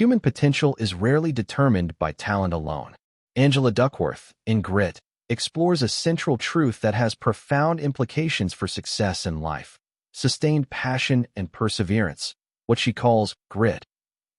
Human potential is rarely determined by talent alone. Angela Duckworth, in Grit, explores a central truth that has profound implications for success in life. Sustained passion and perseverance, what she calls grit,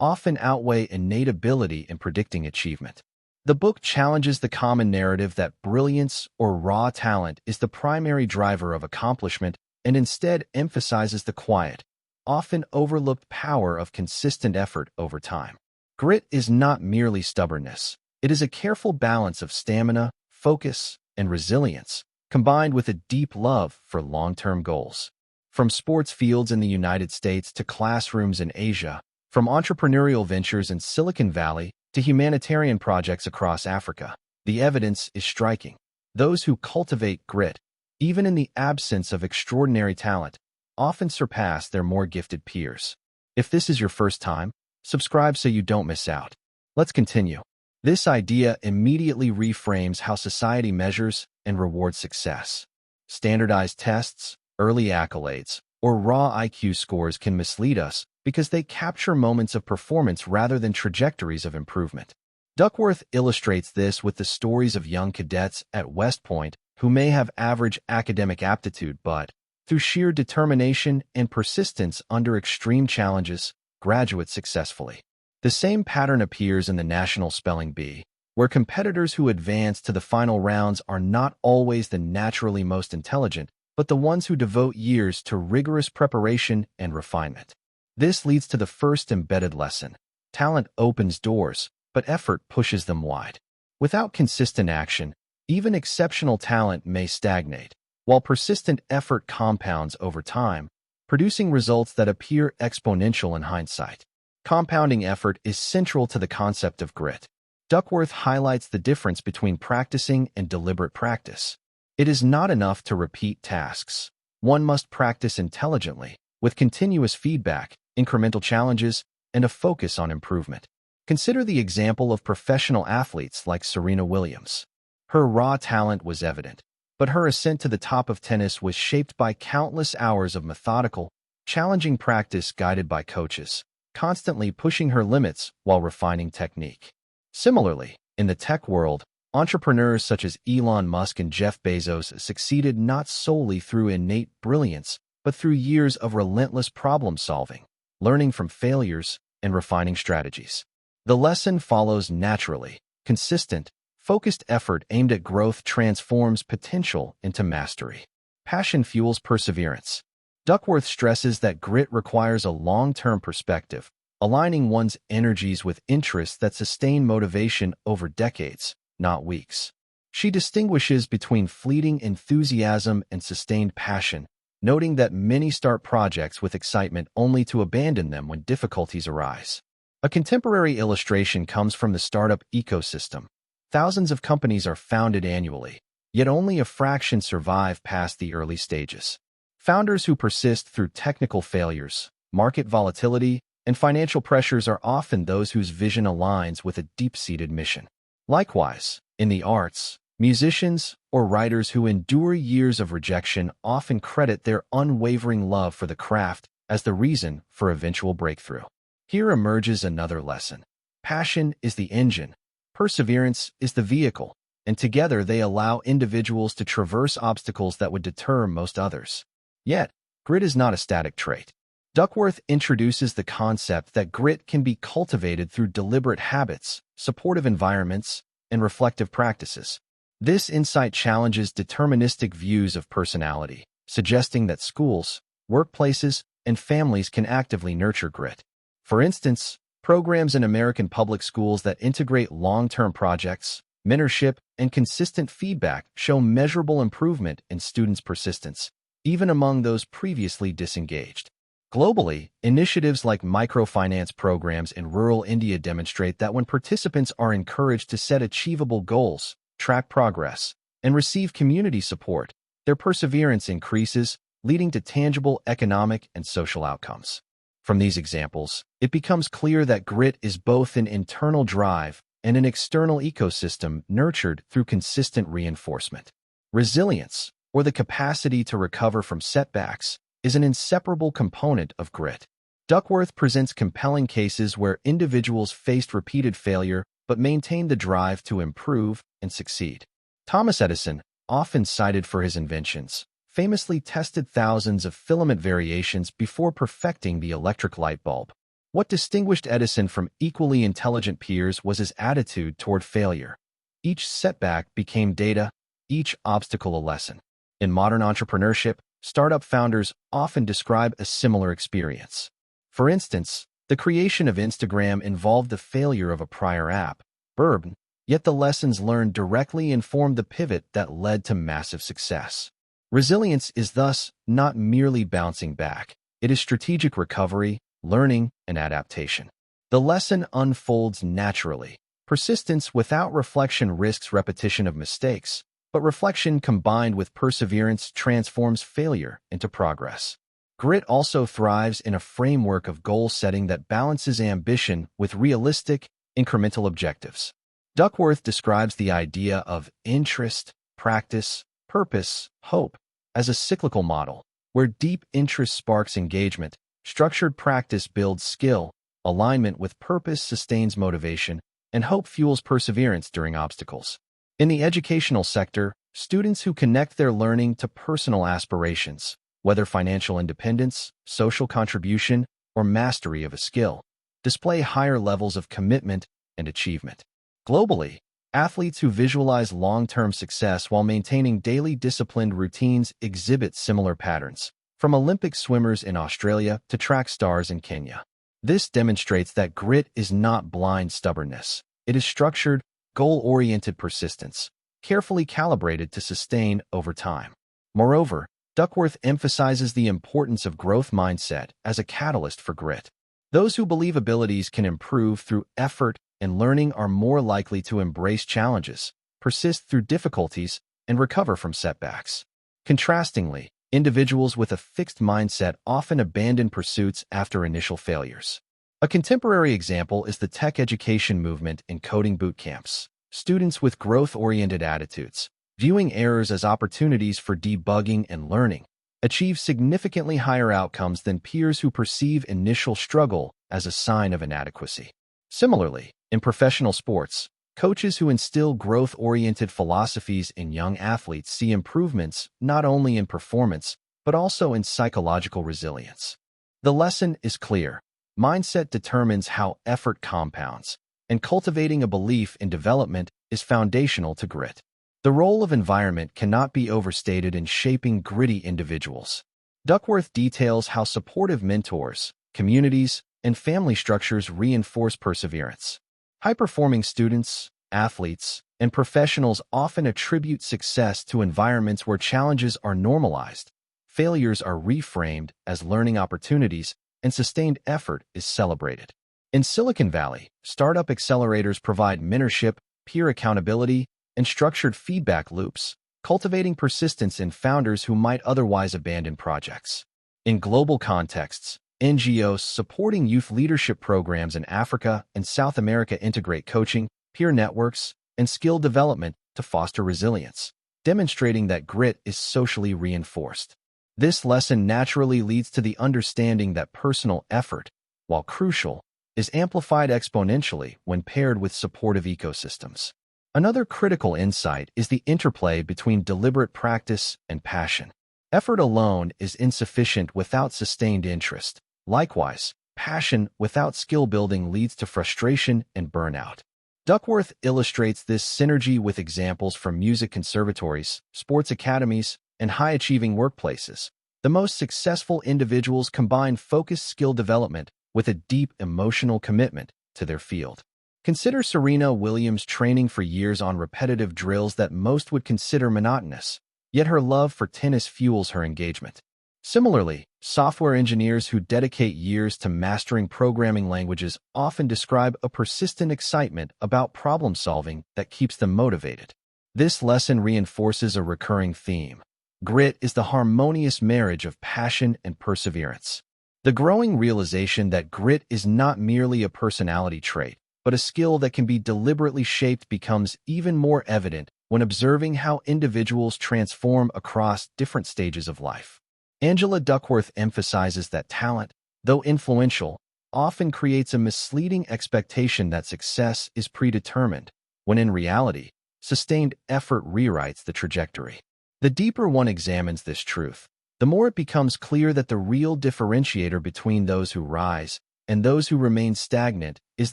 often outweigh innate ability in predicting achievement. The book challenges the common narrative that brilliance or raw talent is the primary driver of accomplishment and instead emphasizes the quiet, often overlooked power of consistent effort over time. Grit is not merely stubbornness. It is a careful balance of stamina, focus, and resilience, combined with a deep love for long-term goals. From sports fields in the United States to classrooms in Asia, from entrepreneurial ventures in Silicon Valley to humanitarian projects across Africa, the evidence is striking. Those who cultivate grit, even in the absence of extraordinary talent, often surpass their more gifted peers. If this is your first time, subscribe so you don't miss out. Let's continue. This idea immediately reframes how society measures and rewards success. Standardized tests, early accolades, or raw IQ scores can mislead us because they capture moments of performance rather than trajectories of improvement. Duckworth illustrates this with the stories of young cadets at West Point who may have average academic aptitude but, through sheer determination and persistence under extreme challenges, graduate successfully. The same pattern appears in the National Spelling Bee, where competitors who advance to the final rounds are not always the naturally most intelligent, but the ones who devote years to rigorous preparation and refinement. This leads to the first embedded lesson. Talent opens doors, but effort pushes them wide. Without consistent action, even exceptional talent may stagnate, while persistent effort compounds over time, producing results that appear exponential in hindsight. Compounding effort is central to the concept of grit. Duckworth highlights the difference between practicing and deliberate practice. It is not enough to repeat tasks. One must practice intelligently, with continuous feedback, incremental challenges, and a focus on improvement. Consider the example of professional athletes like Serena Williams. Her raw talent was evident, but her ascent to the top of tennis was shaped by countless hours of methodical, challenging practice guided by coaches, constantly pushing her limits while refining technique. Similarly, in the tech world, entrepreneurs such as Elon Musk and Jeff Bezos succeeded not solely through innate brilliance, but through years of relentless problem-solving, learning from failures, and refining strategies. The lesson follows naturally. Consistent, focused effort aimed at growth transforms potential into mastery. Passion fuels perseverance. Duckworth stresses that grit requires a long-term perspective, aligning one's energies with interests that sustain motivation over decades, not weeks. She distinguishes between fleeting enthusiasm and sustained passion, noting that many start projects with excitement only to abandon them when difficulties arise. A contemporary illustration comes from the startup ecosystem. Thousands of companies are founded annually, yet only a fraction survive past the early stages. Founders who persist through technical failures, market volatility, and financial pressures are often those whose vision aligns with a deep-seated mission. Likewise, in the arts, musicians or writers who endure years of rejection often credit their unwavering love for the craft as the reason for eventual breakthrough. Here emerges another lesson. Passion is the engine, perseverance is the vehicle, and together they allow individuals to traverse obstacles that would deter most others. Yet, grit is not a static trait. Duckworth introduces the concept that grit can be cultivated through deliberate habits, supportive environments, and reflective practices. This insight challenges deterministic views of personality, suggesting that schools, workplaces, and families can actively nurture grit. For instance, programs in American public schools that integrate long-term projects, mentorship, and consistent feedback show measurable improvement in students' persistence, even among those previously disengaged. Globally, initiatives like microfinance programs in rural India demonstrate that when participants are encouraged to set achievable goals, track progress, and receive community support, their perseverance increases, leading to tangible economic and social outcomes. From these examples, it becomes clear that grit is both an internal drive and an external ecosystem nurtured through consistent reinforcement. Resilience, or the capacity to recover from setbacks, is an inseparable component of grit. Duckworth presents compelling cases where individuals faced repeated failure but maintained the drive to improve and succeed. Thomas Edison, often cited for his inventions, famously tested thousands of filament variations before perfecting the electric light bulb. What distinguished Edison from equally intelligent peers was his attitude toward failure. Each setback became data, each obstacle a lesson. In modern entrepreneurship, startup founders often describe a similar experience. For instance, the creation of Instagram involved the failure of a prior app, Burb, yet the lessons learned directly informed the pivot that led to massive success. Resilience is thus not merely bouncing back. It is strategic recovery, learning, and adaptation. The lesson unfolds naturally. Persistence without reflection risks repetition of mistakes, but reflection combined with perseverance transforms failure into progress. Grit also thrives in a framework of goal setting that balances ambition with realistic, incremental objectives. Duckworth describes the idea of interest, practice, purpose, hope as a cyclical model, where deep interest sparks engagement, structured practice builds skill, alignment with purpose sustains motivation, and hope fuels perseverance during obstacles. In the educational sector, students who connect their learning to personal aspirations, whether financial independence, social contribution, or mastery of a skill, display higher levels of commitment and achievement. Globally, athletes who visualize long-term success while maintaining daily disciplined routines exhibit similar patterns, from Olympic swimmers in Australia to track stars in Kenya. This demonstrates that grit is not blind stubbornness. It is structured, goal-oriented persistence, carefully calibrated to sustain over time. Moreover, Duckworth emphasizes the importance of growth mindset as a catalyst for grit. Those who believe abilities can improve through effort and learning are more likely to embrace challenges, persist through difficulties, and recover from setbacks. Contrastingly, individuals with a fixed mindset often abandon pursuits after initial failures. A contemporary example is the tech education movement in coding boot camps. Students with growth-oriented attitudes, viewing errors as opportunities for debugging and learning, achieve significantly higher outcomes than peers who perceive initial struggle as a sign of inadequacy. Similarly, in professional sports, coaches who instill growth-oriented philosophies in young athletes see improvements not only in performance, but also in psychological resilience. The lesson is clear. Mindset determines how effort compounds, and cultivating a belief in development is foundational to grit. The role of environment cannot be overstated in shaping gritty individuals. Duckworth details how supportive mentors, communities, and family structures reinforce perseverance. High-performing students, athletes, and professionals often attribute success to environments where challenges are normalized, failures are reframed as learning opportunities, and sustained effort is celebrated. In Silicon Valley, startup accelerators provide mentorship, peer accountability, and structured feedback loops, cultivating persistence in founders who might otherwise abandon projects. In global contexts, NGOs supporting youth leadership programs in Africa and South America integrate coaching, peer networks, and skill development to foster resilience, demonstrating that grit is socially reinforced. This lesson naturally leads to the understanding that personal effort, while crucial, is amplified exponentially when paired with supportive ecosystems. Another critical insight is the interplay between deliberate practice and passion. Effort alone is insufficient without sustained interest. Likewise, passion without skill building leads to frustration and burnout. Duckworth illustrates this synergy with examples from music conservatories, sports academies, and high-achieving workplaces. The most successful individuals combine focused skill development with a deep emotional commitment to their field. Consider Serena Williams training for years on repetitive drills that most would consider monotonous, yet her love for tennis fuels her engagement. Similarly, software engineers who dedicate years to mastering programming languages often describe a persistent excitement about problem-solving that keeps them motivated. This lesson reinforces a recurring theme. Grit is the harmonious marriage of passion and perseverance. The growing realization that grit is not merely a personality trait, but a skill that can be deliberately shaped becomes even more evident when observing how individuals transform across different stages of life. Angela Duckworth emphasizes that talent, though influential, often creates a misleading expectation that success is predetermined, when in reality, sustained effort rewrites the trajectory. The deeper one examines this truth, the more it becomes clear that the real differentiator between those who rise and those who remain stagnant is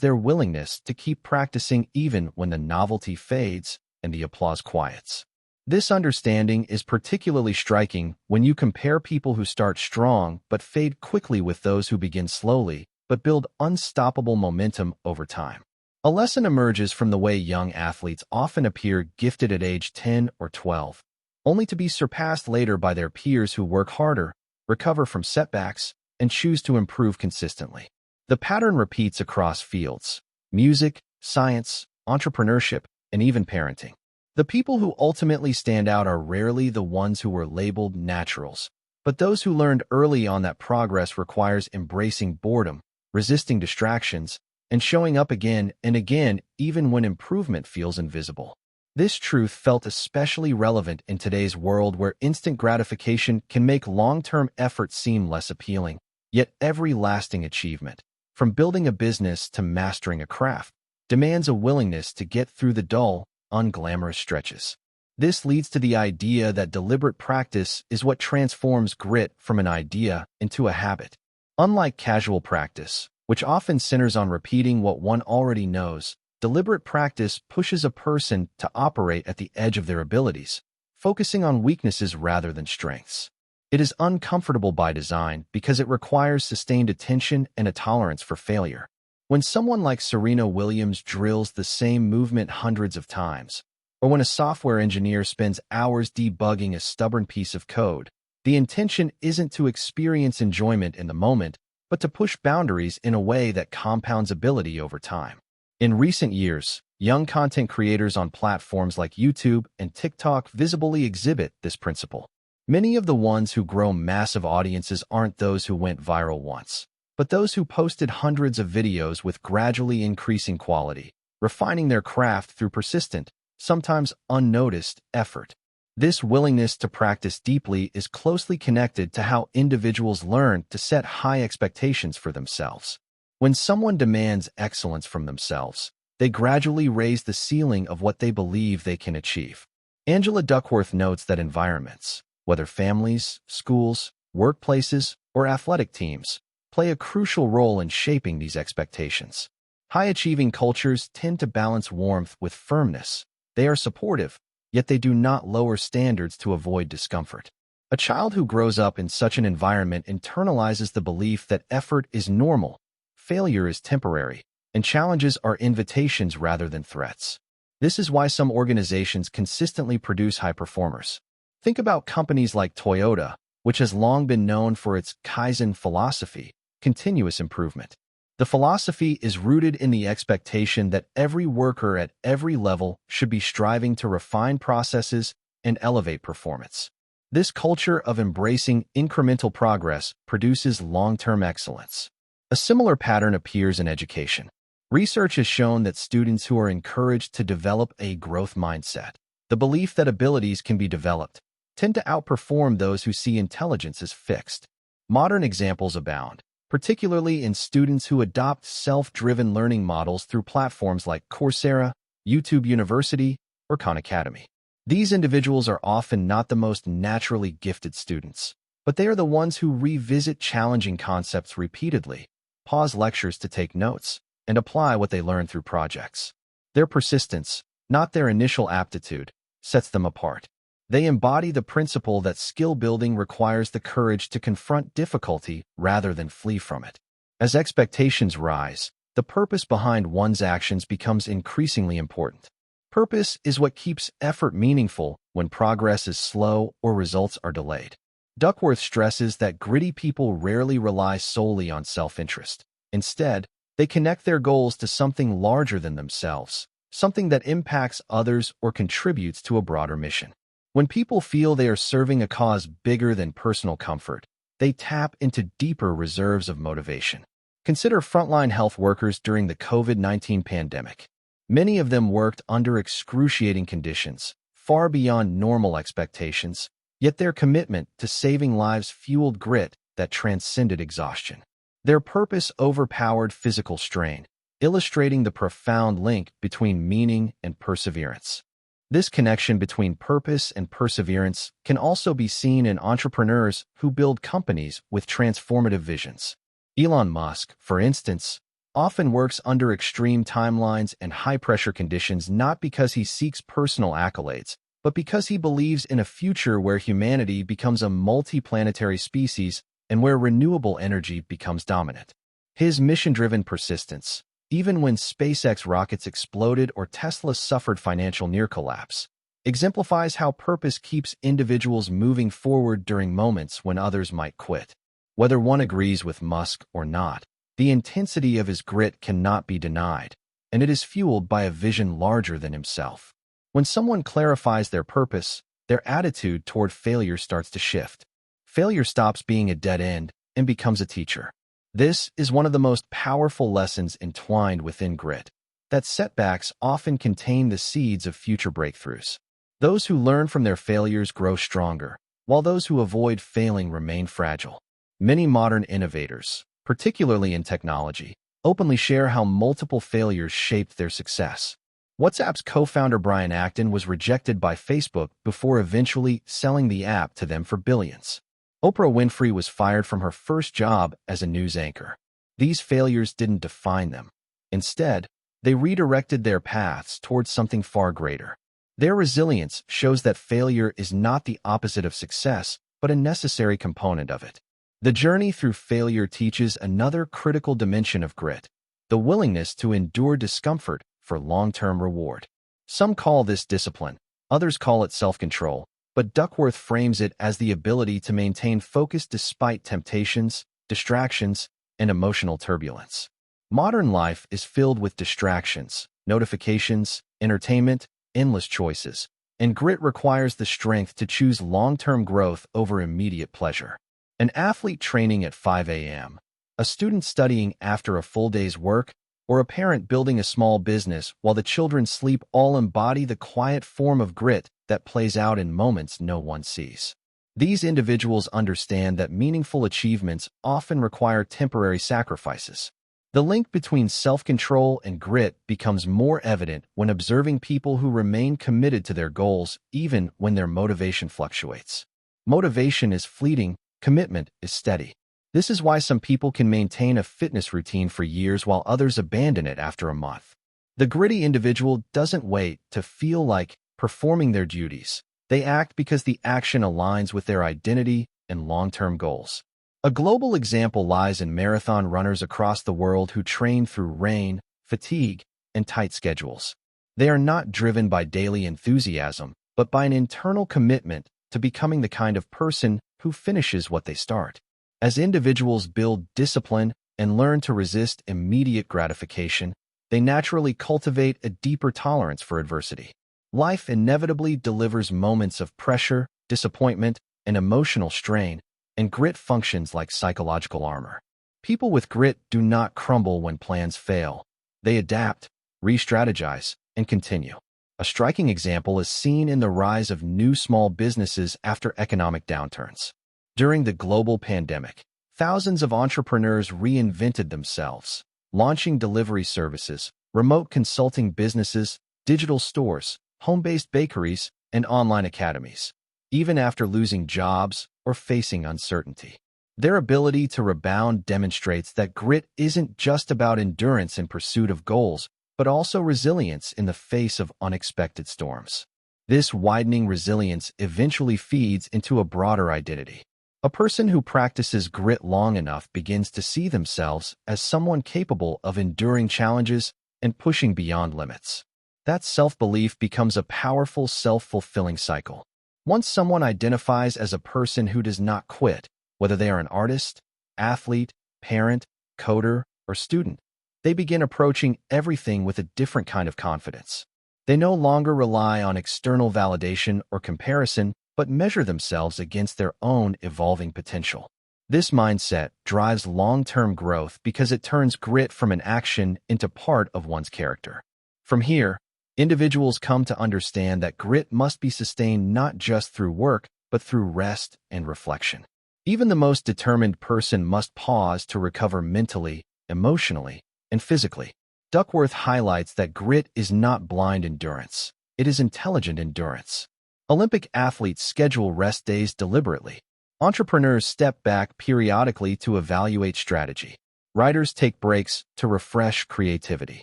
their willingness to keep practicing even when the novelty fades and the applause quiets. This understanding is particularly striking when you compare people who start strong but fade quickly with those who begin slowly but build unstoppable momentum over time. A lesson emerges from the way young athletes often appear gifted at age 10 or 12, only to be surpassed later by their peers who work harder, recover from setbacks, and choose to improve consistently. The pattern repeats across fields: music, science, entrepreneurship, and even parenting. The people who ultimately stand out are rarely the ones who were labeled naturals, but those who learned early on that progress requires embracing boredom, resisting distractions, and showing up again and again even when improvement feels invisible. This truth felt especially relevant in today's world where instant gratification can make long-term effort seem less appealing. Yet every lasting achievement, from building a business to mastering a craft, demands a willingness to get through the dull, unglamorous stretches. This leads to the idea that deliberate practice is what transforms grit from an idea into a habit. Unlike casual practice, which often centers on repeating what one already knows, deliberate practice pushes a person to operate at the edge of their abilities, focusing on weaknesses rather than strengths. It is uncomfortable by design because it requires sustained attention and a tolerance for failure. When someone like Serena Williams drills the same movement hundreds of times, or when a software engineer spends hours debugging a stubborn piece of code, the intention isn't to experience enjoyment in the moment, but to push boundaries in a way that compounds ability over time. In recent years, young content creators on platforms like YouTube and TikTok visibly exhibit this principle. Many of the ones who grow massive audiences aren't those who went viral once, but those who posted hundreds of videos with gradually increasing quality, refining their craft through persistent, sometimes unnoticed, effort. This willingness to practice deeply is closely connected to how individuals learn to set high expectations for themselves. When someone demands excellence from themselves, they gradually raise the ceiling of what they believe they can achieve. Angela Duckworth notes that environments, whether families, schools, workplaces, or athletic teams, play a crucial role in shaping these expectations. High-achieving cultures tend to balance warmth with firmness. They are supportive, yet they do not lower standards to avoid discomfort. A child who grows up in such an environment internalizes the belief that effort is normal, failure is temporary, and challenges are invitations rather than threats. This is why some organizations consistently produce high performers. Think about companies like Toyota, which has long been known for its Kaizen philosophy, continuous improvement. The philosophy is rooted in the expectation that every worker at every level should be striving to refine processes and elevate performance. This culture of embracing incremental progress produces long-term excellence. A similar pattern appears in education. Research has shown that students who are encouraged to develop a growth mindset, the belief that abilities can be developed, tend to outperform those who see intelligence as fixed. Modern examples abound, particularly in students who adopt self-driven learning models through platforms like Coursera, YouTube University, or Khan Academy. These individuals are often not the most naturally gifted students, but they are the ones who revisit challenging concepts repeatedly, pause lectures to take notes, and apply what they learn through projects. Their persistence, not their initial aptitude, sets them apart. They embody the principle that skill building requires the courage to confront difficulty rather than flee from it. As expectations rise, the purpose behind one's actions becomes increasingly important. Purpose is what keeps effort meaningful when progress is slow or results are delayed. Duckworth stresses that gritty people rarely rely solely on self-interest. Instead, they connect their goals to something larger than themselves, something that impacts others or contributes to a broader mission. When people feel they are serving a cause bigger than personal comfort, they tap into deeper reserves of motivation. Consider frontline health workers during the COVID-19 pandemic. Many of them worked under excruciating conditions, far beyond normal expectations, yet their commitment to saving lives fueled grit that transcended exhaustion. Their purpose overpowered physical strain, illustrating the profound link between meaning and perseverance. This connection between purpose and perseverance can also be seen in entrepreneurs who build companies with transformative visions. Elon Musk, for instance, often works under extreme timelines and high-pressure conditions not because he seeks personal accolades, but because he believes in a future where humanity becomes a multi-planetary species and where renewable energy becomes dominant. His mission-driven persistence, even when SpaceX rockets exploded or Tesla suffered financial near-collapse, exemplifies how purpose keeps individuals moving forward during moments when others might quit. Whether one agrees with Musk or not, the intensity of his grit cannot be denied, and it is fueled by a vision larger than himself. When someone clarifies their purpose, their attitude toward failure starts to shift. Failure stops being a dead end and becomes a teacher. This is one of the most powerful lessons entwined within grit, that setbacks often contain the seeds of future breakthroughs. Those who learn from their failures grow stronger, while those who avoid failing remain fragile. Many modern innovators, particularly in technology, openly share how multiple failures shaped their success. WhatsApp's co-founder Brian Acton was rejected by Facebook before eventually selling the app to them for billions. Oprah Winfrey was fired from her first job as a news anchor. These failures didn't define them. Instead, they redirected their paths towards something far greater. Their resilience shows that failure is not the opposite of success, but a necessary component of it. The journey through failure teaches another critical dimension of grit, the willingness to endure discomfort for long-term reward. Some call this discipline, others call it self-control, but Duckworth frames it as the ability to maintain focus despite temptations, distractions, and emotional turbulence. Modern life is filled with distractions, notifications, entertainment, endless choices, and grit requires the strength to choose long-term growth over immediate pleasure. An athlete training at 5 a.m., a student studying after a full day's work, or a parent building a small business while the children sleep all embody the quiet form of grit that plays out in moments no one sees. These individuals understand that meaningful achievements often require temporary sacrifices. The link between self-control and grit becomes more evident when observing people who remain committed to their goals even when their motivation fluctuates. Motivation is fleeting, commitment is steady. This is why some people can maintain a fitness routine for years while others abandon it after a month. The gritty individual doesn't wait to feel like performing their duties. They act because the action aligns with their identity and long-term goals. A global example lies in marathon runners across the world who train through rain, fatigue, and tight schedules. They are not driven by daily enthusiasm, but by an internal commitment to becoming the kind of person who finishes what they start. As individuals build discipline and learn to resist immediate gratification, they naturally cultivate a deeper tolerance for adversity. Life inevitably delivers moments of pressure, disappointment, and emotional strain, and grit functions like psychological armor. People with grit do not crumble when plans fail. They adapt, re-strategize, and continue. A striking example is seen in the rise of new small businesses after economic downturns. During the global pandemic, thousands of entrepreneurs reinvented themselves, launching delivery services, remote consulting businesses, digital stores, home-based bakeries, and online academies, even after losing jobs or facing uncertainty. Their ability to rebound demonstrates that grit isn't just about endurance in pursuit of goals, but also resilience in the face of unexpected storms. This widening resilience eventually feeds into a broader identity. A person who practices grit long enough begins to see themselves as someone capable of enduring challenges and pushing beyond limits. That self-belief becomes a powerful self-fulfilling cycle. Once someone identifies as a person who does not quit, whether they are an artist, athlete, parent, coder, or student, they begin approaching everything with a different kind of confidence. They no longer rely on external validation or comparison, but measure themselves against their own evolving potential. This mindset drives long-term growth because it turns grit from an action into part of one's character. From here, individuals come to understand that grit must be sustained not just through work, but through rest and reflection. Even the most determined person must pause to recover mentally, emotionally, and physically. Duckworth highlights that grit is not blind endurance. It is intelligent endurance. Olympic athletes schedule rest days deliberately. Entrepreneurs step back periodically to evaluate strategy. Writers take breaks to refresh creativity.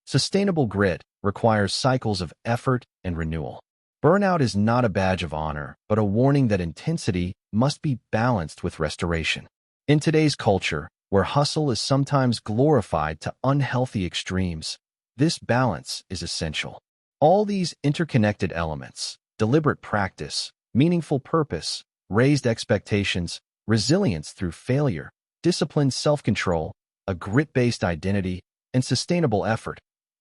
Sustainable grit requires cycles of effort and renewal. Burnout is not a badge of honor, but a warning that intensity must be balanced with restoration. In today's culture, where hustle is sometimes glorified to unhealthy extremes, this balance is essential. All these interconnected elements, deliberate practice, meaningful purpose, raised expectations, resilience through failure, disciplined self-control, a grit-based identity, and sustainable effort,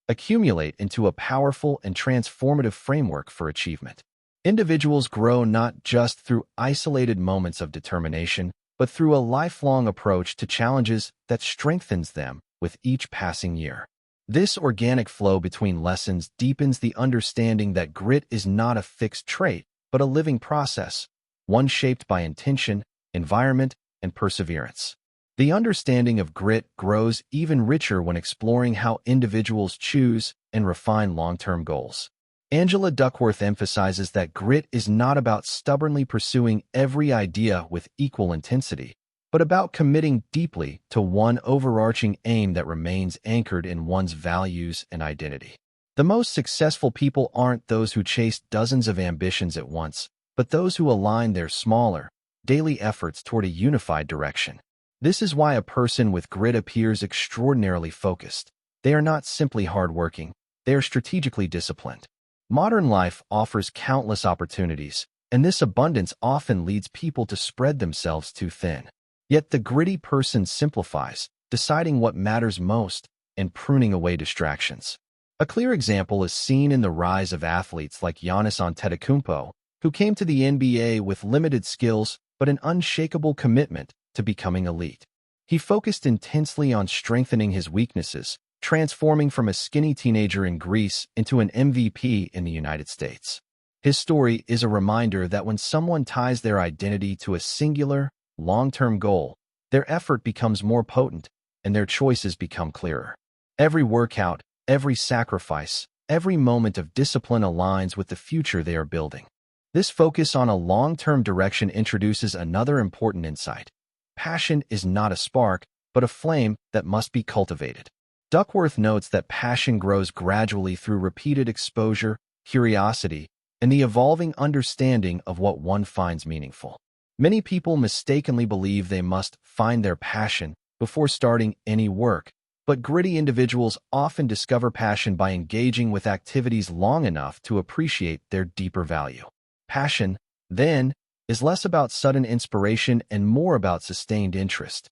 accumulate into a powerful and transformative framework for achievement. Individuals grow not just through isolated moments of determination, but through a lifelong approach to challenges that strengthens them with each passing year. This organic flow between lessons deepens the understanding that grit is not a fixed trait, but a living process, one shaped by intention, environment, and perseverance. The understanding of grit grows even richer when exploring how individuals choose and refine long-term goals. Angela Duckworth emphasizes that grit is not about stubbornly pursuing every idea with equal intensity, but about committing deeply to one overarching aim that remains anchored in one's values and identity. The most successful people aren't those who chase dozens of ambitions at once, but those who align their smaller, daily efforts toward a unified direction. This is why a person with grit appears extraordinarily focused. They are not simply hardworking, they are strategically disciplined. Modern life offers countless opportunities, and this abundance often leads people to spread themselves too thin. Yet the gritty person simplifies, deciding what matters most and pruning away distractions. A clear example is seen in the rise of athletes like Giannis Antetokounmpo, who came to the NBA with limited skills but an unshakable commitment to becoming elite. He focused intensely on strengthening his weaknesses, transforming from a skinny teenager in Greece into an MVP in the United States. His story is a reminder that when someone ties their identity to a singular, long-term goal, their effort becomes more potent and their choices become clearer. Every workout, every sacrifice, every moment of discipline aligns with the future they are building. This focus on a long-term direction introduces another important insight. Passion is not a spark, but a flame that must be cultivated. Duckworth notes that passion grows gradually through repeated exposure, curiosity, and the evolving understanding of what one finds meaningful. Many people mistakenly believe they must find their passion before starting any work, but gritty individuals often discover passion by engaging with activities long enough to appreciate their deeper value. Passion, then, is less about sudden inspiration and more about sustained interest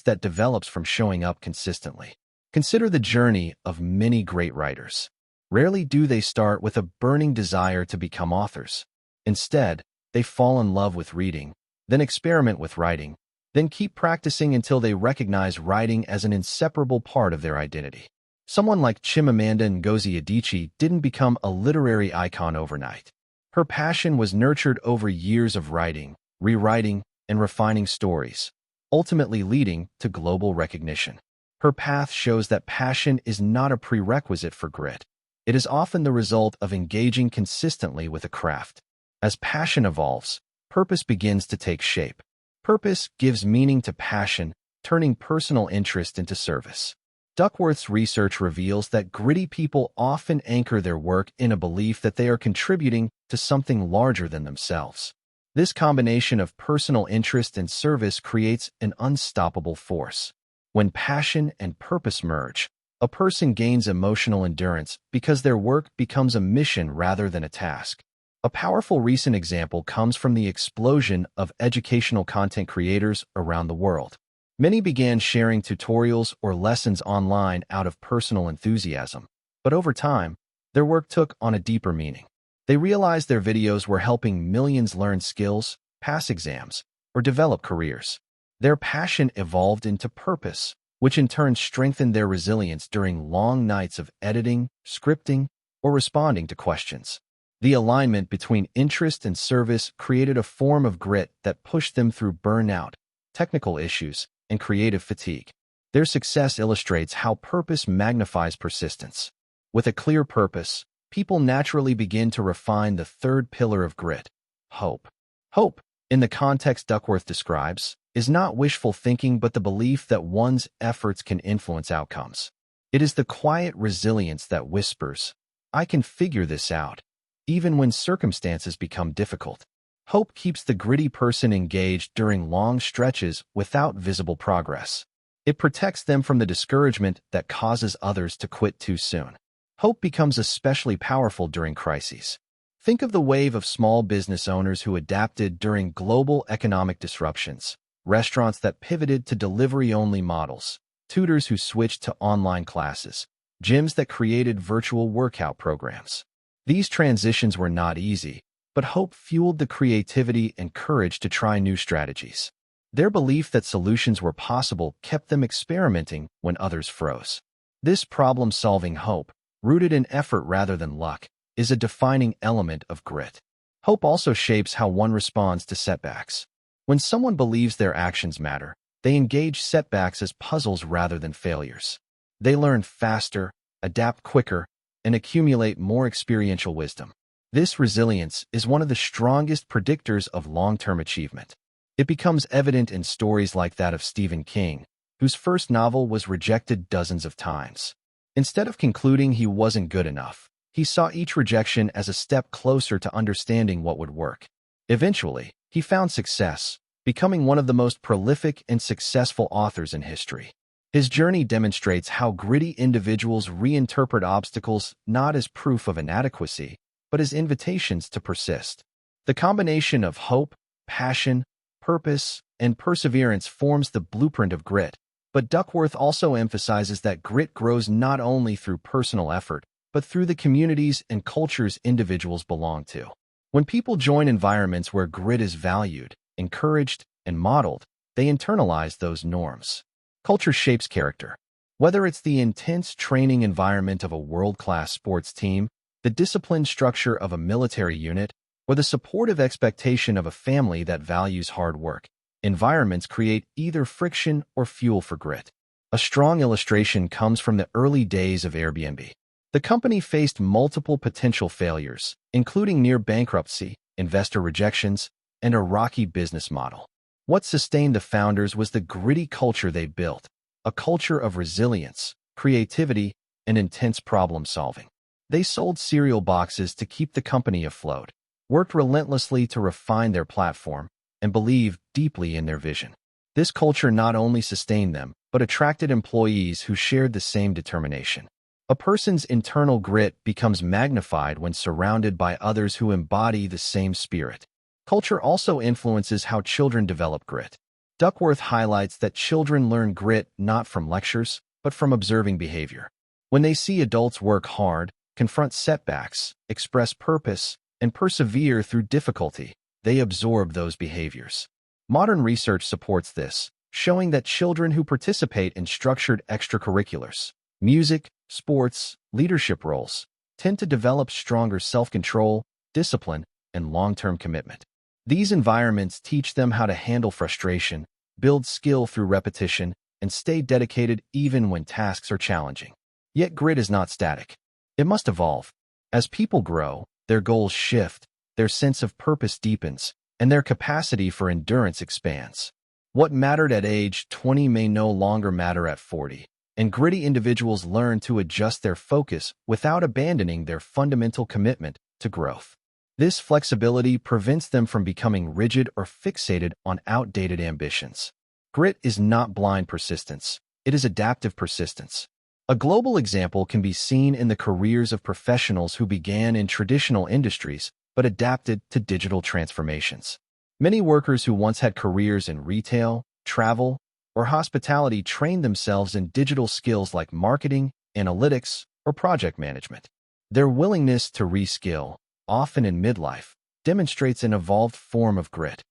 that develops from showing up consistently. Consider the journey of many great writers. Rarely do they start with a burning desire to become authors. Instead, they fall in love with reading, then experiment with writing, then keep practicing until they recognize writing as an inseparable part of their identity. Someone like Chimamanda Ngozi Adichie didn't become a literary icon overnight. Her passion was nurtured over years of writing, rewriting, and refining stories, ultimately leading to global recognition. Her path shows that passion is not a prerequisite for grit. It is often the result of engaging consistently with a craft. As passion evolves, purpose begins to take shape. Purpose gives meaning to passion, turning personal interest into service. Duckworth's research reveals that gritty people often anchor their work in a belief that they are contributing to something larger than themselves. This combination of personal interest and service creates an unstoppable force. When passion and purpose merge, a person gains emotional endurance because their work becomes a mission rather than a task. A powerful recent example comes from the explosion of educational content creators around the world. Many began sharing tutorials or lessons online out of personal enthusiasm, but over time, their work took on a deeper meaning. They realized their videos were helping millions learn skills, pass exams, or develop careers. Their passion evolved into purpose, which in turn strengthened their resilience during long nights of editing, scripting, or responding to questions. The alignment between interest and service created a form of grit that pushed them through burnout, technical issues, and creative fatigue. Their success illustrates how purpose magnifies persistence. With a clear purpose, people naturally begin to refine the third pillar of grit: hope. Hope, in the context Duckworth describes, is not wishful thinking but the belief that one's efforts can influence outcomes. It is the quiet resilience that whispers, "I can figure this out," even when circumstances become difficult. Hope keeps the gritty person engaged during long stretches without visible progress. It protects them from the discouragement that causes others to quit too soon. Hope becomes especially powerful during crises. Think of the wave of small business owners who adapted during global economic disruptions, restaurants that pivoted to delivery-only models, tutors who switched to online classes, gyms that created virtual workout programs. These transitions were not easy, but hope fueled the creativity and courage to try new strategies. Their belief that solutions were possible kept them experimenting when others froze. This problem-solving hope, rooted in effort rather than luck, is a defining element of grit. Hope also shapes how one responds to setbacks. When someone believes their actions matter, they engage setbacks as puzzles rather than failures. They learn faster, adapt quicker, and accumulate more experiential wisdom. This resilience is one of the strongest predictors of long-term achievement. It becomes evident in stories like that of Stephen King, whose first novel was rejected dozens of times. Instead of concluding he wasn't good enough, he saw each rejection as a step closer to understanding what would work. Eventually, he found success, becoming one of the most prolific and successful authors in history. His journey demonstrates how gritty individuals reinterpret obstacles not as proof of inadequacy, but as invitations to persist. The combination of hope, passion, purpose, and perseverance forms the blueprint of grit, but Duckworth also emphasizes that grit grows not only through personal effort, but through the communities and cultures individuals belong to. When people join environments where grit is valued, encouraged, and modeled, they internalize those norms. Culture shapes character. Whether it's the intense training environment of a world-class sports team, the disciplined structure of a military unit, or the supportive expectation of a family that values hard work, environments create either friction or fuel for grit. A strong illustration comes from the early days of Airbnb. The company faced multiple potential failures, including near bankruptcy, investor rejections, and a rocky business model. What sustained the founders was the gritty culture they built, a culture of resilience, creativity, and intense problem-solving. They sold cereal boxes to keep the company afloat, worked relentlessly to refine their platform, and believed deeply in their vision. This culture not only sustained them, but attracted employees who shared the same determination. A person's internal grit becomes magnified when surrounded by others who embody the same spirit. Culture also influences how children develop grit. Duckworth highlights that children learn grit not from lectures, but from observing behavior. When they see adults work hard, confront setbacks, express purpose, and persevere through difficulty, they absorb those behaviors. Modern research supports this, showing that children who participate in structured extracurriculars, music, sports, leadership roles, tend to develop stronger self-control, discipline, and long-term commitment. These environments teach them how to handle frustration, build skill through repetition, and stay dedicated even when tasks are challenging. Yet grit is not static. It must evolve. As people grow, their goals shift, their sense of purpose deepens, and their capacity for endurance expands. What mattered at age 20 may no longer matter at 40, and gritty individuals learn to adjust their focus without abandoning their fundamental commitment to growth. This flexibility prevents them from becoming rigid or fixated on outdated ambitions. Grit is not blind persistence. It is adaptive persistence. A global example can be seen in the careers of professionals who began in traditional industries but adapted to digital transformations. Many workers who once had careers in retail, travel, or hospitality trained themselves in digital skills like marketing, analytics, or project management. Their willingness to reskill, often in midlife, demonstrates an evolved form of grit,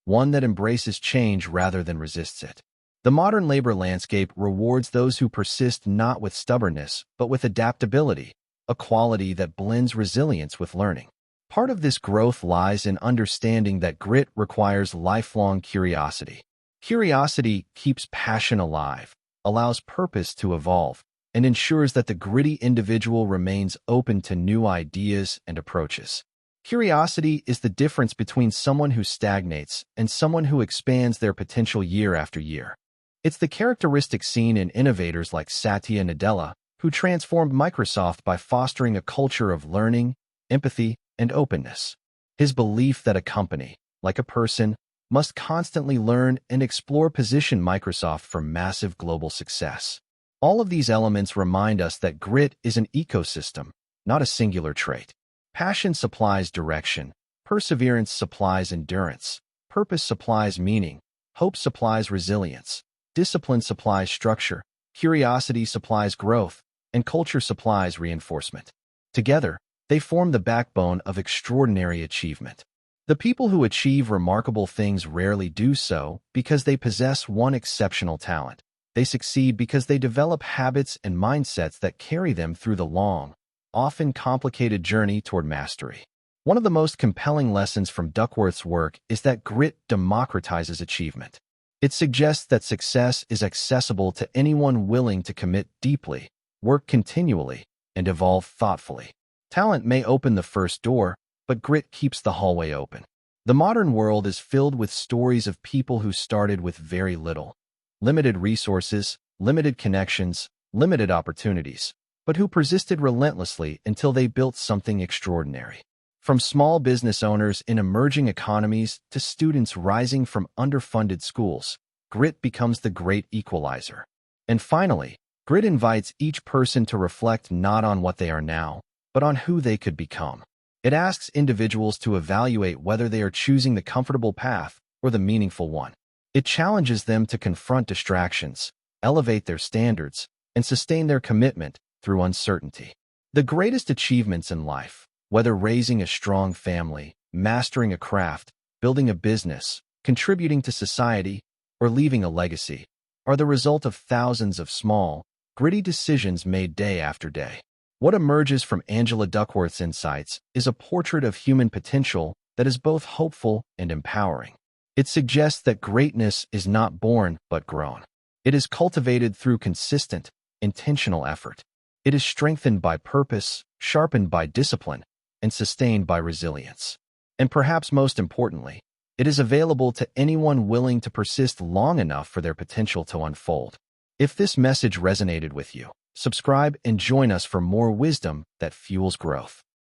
one that embraces change rather than resists it. The modern labor landscape rewards those who persist not with stubbornness, but with adaptability, a quality that blends resilience with learning. Part of this growth lies in understanding that grit requires lifelong curiosity. Curiosity keeps passion alive, allows purpose to evolve, and ensures that the gritty individual remains open to new ideas and approaches. Curiosity is the difference between someone who stagnates and someone who expands their potential year after year. It's the characteristic seen in innovators like Satya Nadella, who transformed Microsoft by fostering a culture of learning, empathy, and openness. His belief that a company, like a person, must constantly learn and explore positioned Microsoft for massive global success. All of these elements remind us that grit is an ecosystem, not a singular trait. Passion supplies direction, perseverance supplies endurance, purpose supplies meaning, hope supplies resilience, discipline supplies structure, curiosity supplies growth, and culture supplies reinforcement. Together, they form the backbone of extraordinary achievement. The people who achieve remarkable things rarely do so because they possess one exceptional talent. They succeed because they develop habits and mindsets that carry them through the long, often complicated journey toward mastery. One of the most compelling lessons from Duckworth's work is that grit democratizes achievement. It suggests that success is accessible to anyone willing to commit deeply, work continually, and evolve thoughtfully. Talent may open the first door, but grit keeps the hallway open. The modern world is filled with stories of people who started with very little. Limited resources, limited connections, limited opportunities, but who persisted relentlessly until they built something extraordinary. From small business owners in emerging economies to students rising from underfunded schools, grit becomes the great equalizer. And finally, grit invites each person to reflect not on what they are now, but on who they could become. It asks individuals to evaluate whether they are choosing the comfortable path or the meaningful one. It challenges them to confront distractions, elevate their standards, and sustain their commitment through uncertainty. The greatest achievements in life, whether raising a strong family, mastering a craft, building a business, contributing to society, or leaving a legacy, are the result of thousands of small, gritty decisions made day after day. What emerges from Angela Duckworth's insights is a portrait of human potential that is both hopeful and empowering. It suggests that greatness is not born but grown. It is cultivated through consistent, intentional effort. It is strengthened by purpose, sharpened by discipline, and sustained by resilience. And perhaps most importantly, it is available to anyone willing to persist long enough for their potential to unfold. If this message resonated with you, subscribe and join us for more wisdom that fuels growth.